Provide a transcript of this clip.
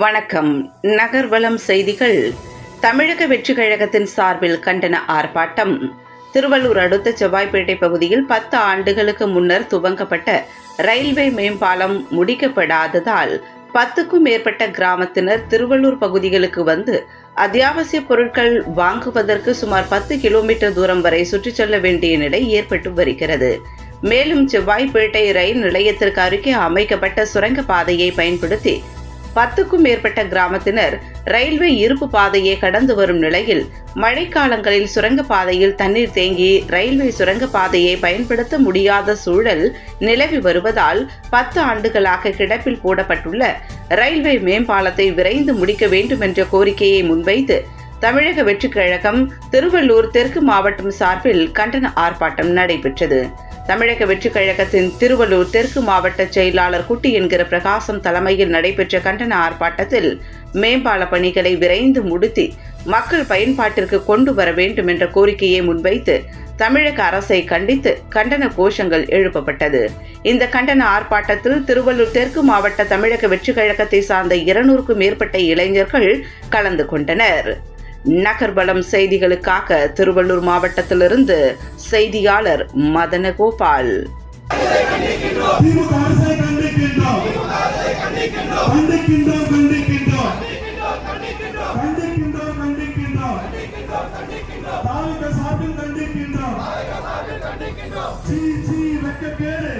வணக்கம். நகர்வலம் செய்திகள். தமிழக வெற்றிக் கழகத்தின் சார்பில் கண்டன ஆர்ப்பாட்டம். திருவள்ளூர் அடுத்த செவ்வாய்ப்பேட்டை பகுதியில் 10 ஆண்டுகளுக்கு முன்னர் துவங்கப்பட்ட ரயில்வே மேம்பாலம் முடிக்கப்படாததால் 10க்கும் மேற்பட்ட கிராமத்தினர் திருவள்ளூர் பகுதிகளுக்கு வந்து அத்தியாவசிய பொருட்கள் வாங்குவதற்கு சுமார் 10 கிலோமீட்டர் தூரம் வரை சுற்றிச் செல்ல வேண்டிய நிலை ஏற்பட்டு வருகிறது. மேலும் செவ்வாய்ப்பேட்டை ரயில் நிலையத்திற்கு அருகே அமைக்கப்பட்ட சுரங்க பாதையை பயன்படுத்தி 10க்கும் மேற்பட்ட கிராமத்தினர் ரயில்வே இருப்பு பாதையை கடந்து வரும் நிலையில் மழைக்காலங்களில் சுரங்க பாதையில் தண்ணீர் தேங்கி ரயில்வே சுரங்க பாதையை பயன்படுத்த முடியாத சூழல் நிலவி வருவதால் 10 ஆண்டுகளாக கிடப்பில் போடப்பட்டுள்ள ரயில்வே மேம்பாலத்தை விரைந்து முடிக்க வேண்டும் என்ற கோரிக்கையை முன்வைத்து தமிழக வெற்றிக் கழகம் திருவள்ளூர் தெற்கு மாவட்டம் சார்பில் கண்டன ஆர்ப்பாட்டம் நடைபெற்றது. தமிழக வெற்றிக் கழகத்தின் திருவள்ளூர் தெற்கு மாவட்ட செயலாளர் குட்டி என்கிற பிரகாசம் தலைமையில் நடைபெற்ற கண்டன ஆர்ப்பாட்டத்தில் மேம்பால பணிகளை விரைந்து முடித்து மக்கள் பயன்பாட்டிற்கு கொண்டு வர வேண்டும் என்ற கோரிக்கையை முன்வைத்து தமிழக அரசை கண்டித்து கண்டன கோஷங்கள் எழுப்பப்பட்டது. இந்த கண்டன ஆர்ப்பாட்டத்தில் திருவள்ளூர் தெற்கு மாவட்ட தமிழக வெற்றிக் கழகத்தை சார்ந்த 200க்கும் மேற்பட்ட இளைஞர்கள் கலந்து கொண்டனர். நகர்வலம் செய்திகளுக்காக திருவள்ளூர் மாவட்டத்திலிருந்து செய்தியாளர் மதனகோபால். வெட்கக்கேடு